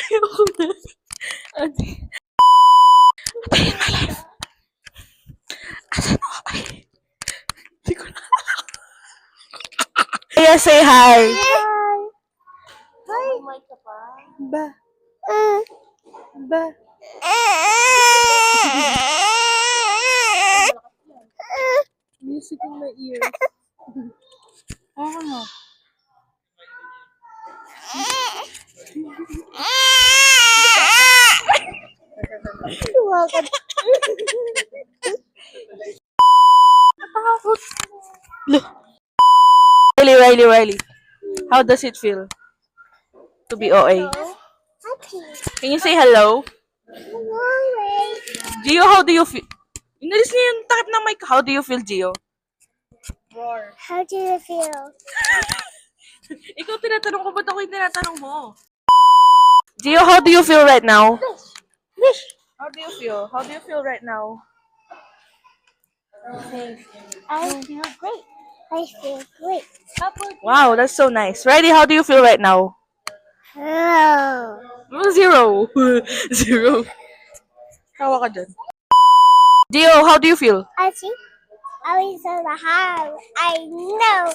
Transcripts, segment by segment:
Ayoko na. Ate. Ate in my life. Asan ako? Ay. Hindi ko na. Kaya say hi. Hi. Ba. Ba. Music in my ears. Ah. You're welcome. Look. Riley. How does it feel to be OA? Happy. Can you say hello? Hello. Gio, how do you feel? Inalis niya yung takip ng mic. How do you feel, Gio? How do you feel? Ikaw tinatanong ko, ba't ako yung tinatanong mo? Gio, how do you feel right now? Wish. How do you feel? How do you feel right now? I feel great. I feel great. Wow, that's so nice. Riley, how do you feel right now? Hello. Zero. Zero. Tawa ka dyan. Gio, how do you feel? I think I was in the house. I know.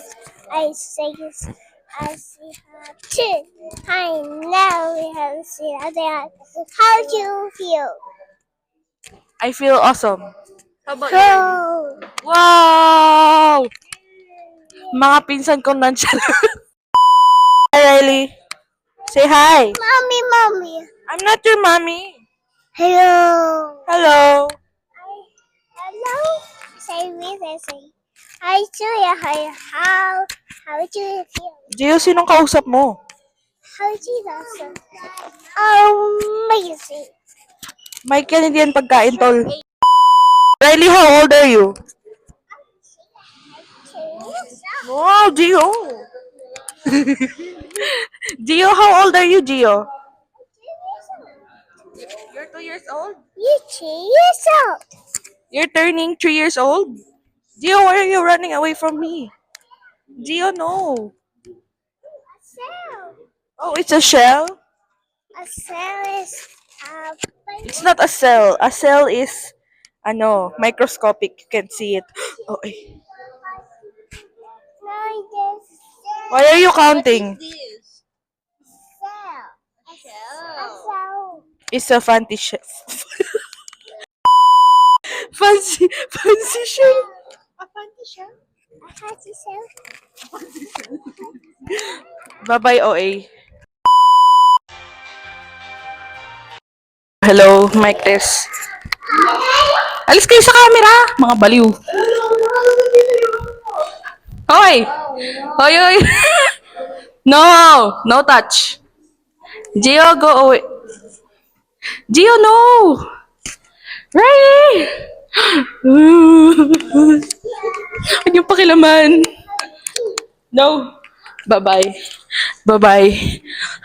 I say this. I see her too. I know we have seen her there. How do you feel? I feel awesome. How about you? Oh. Wow! Mga pinsan kong nonchalant. Hi, Riley. Say hi. Mommy. I'm not your mommy. Hello. Hello. Hello. Say with us. Say. Hi, Julia. Hi. How do you feel? Gio, sinong kausap mo? How do you feel? Amazing. Michael, hindi yan pagkain, tol. Riley, how old are you? Wow, Gio. Gio, how old are you, Gio? You're 2 years old? You 2 years old. You're turning 3 years old? Gio, why are you running away from me? Gio, no. A cell. Oh, it's a shell? A cell is It's not a cell. A cell is, microscopic. You can see it. Oh, eh. no, this Why are you counting? cell. A cell. It's a fancy shell. fancy shell. A fancy cell. A fancy cell. Bye-bye, OA. Hello, mic test. Alis kayo sa camera, mga baliw. Hoy! Hoy! No touch. Gio, go away. Gio, no! Riley! Ano yung pakilaman? No. Bye-bye. Bye-bye.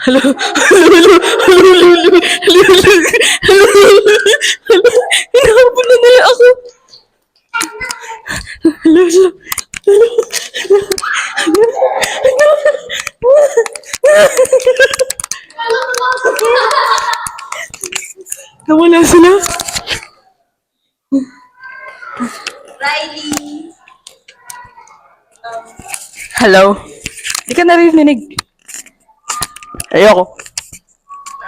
Hello. Hinahabol na nila ako. Hello. Nawala sila. Riley. Hello. Hindi ka narinig. Ayoko.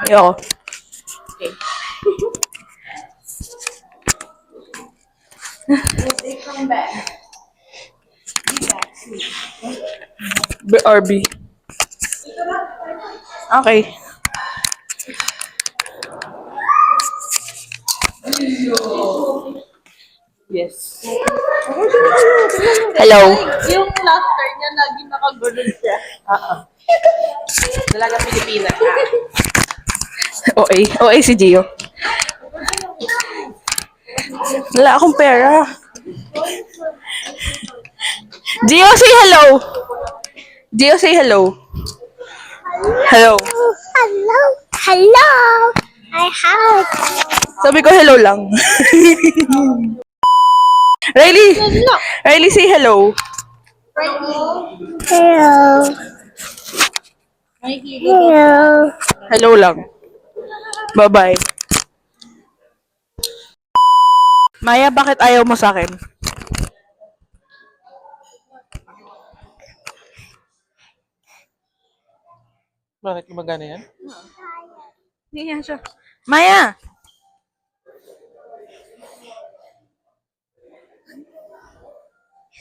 Okay. They come back. Be back soon. BRB. Okay. Yes. Hello. Yung laughter niya, lagi nakagulod siya. Dalaga Pilipinas. OA si Gio. Wala akong pera. Gio, say hello. Gio, say hello. Hello. Hello. I have. Sabi ko hello lang. Riley! Riley, say hello. Hello. Hello. Hello lang. Bye-bye. Maya, bakit ayaw mo sa akin? Bakit gumagana yan? Hindi nga siya. Maya!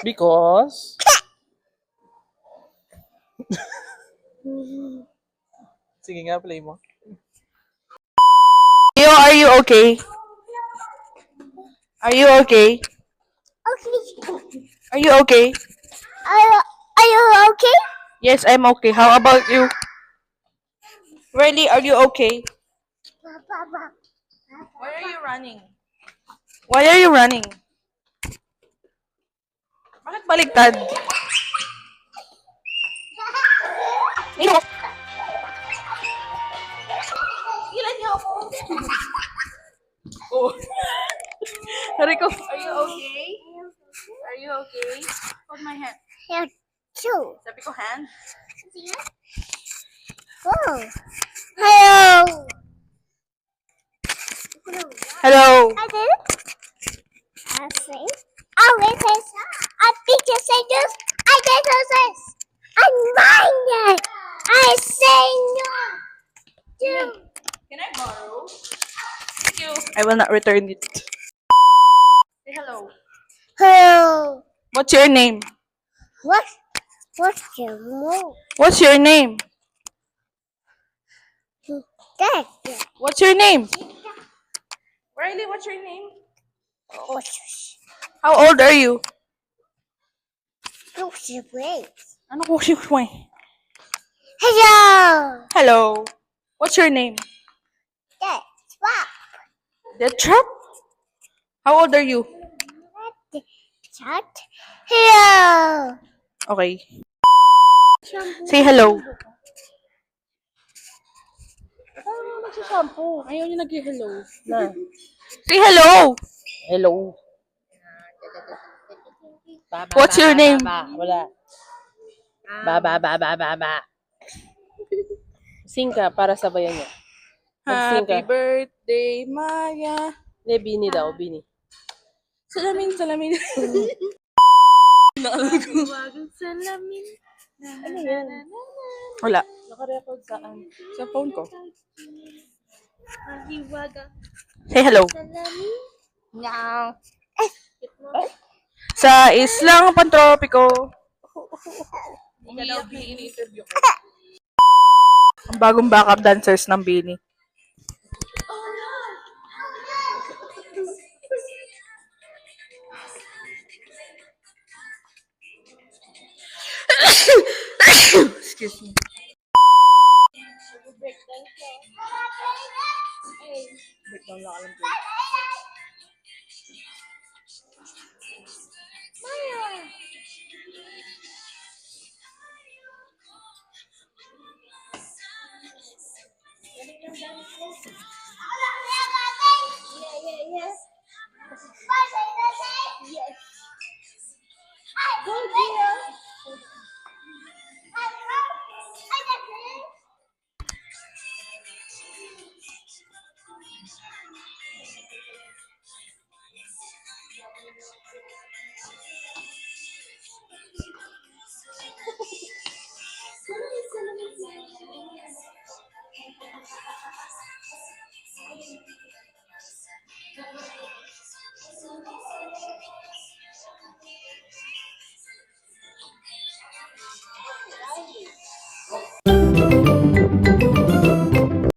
Because... Sige nga, play mo. Are you okay? Are you okay? Okay. Are you okay? Are you okay? Yes, I'm okay. How about you? Riley, are you okay? Why are you running? Why are you running? Bakit baliktad? Ilan niyo ako? Oh. Sabi ko, are you okay? Are you okay? Hold my hand. Here, two. Sabi ko, hand? Oh. Hello. Hello. I did. I say. Oh, it says. I teacher say this. I did this. I mind it. I say no. Two. Can I borrow? Thank you. I will not return it. Say hello. Hello. What's your name? What's your move? What's your name? That. What's your name? Riley, what's your name? How old are you? What's your place? Ano ko si mo eh? Hello. Hello. What's your name? That. Swap. The Trap? How old are you? Chat. Hello. Okay. Say hello. Ano magsashampoo? Ayaw niya nag-hello. Na. Say hello. Hello. What's your name? Wala. Ba. Sing ka para sabayan niya. Mag-sing Happy ka. birthday, Maya. Hindi, Bini daw, Bini. Salamin, salamin. Salamin. Ano yan? Wala. Naka-record saan? Sa phone ko. Say hello. No. Sa islang pantropiko. Umiiyak yung ini-interview ko. Ang bagong backup dancers ng Bini. Excuse me. Breakdown lang alam ko.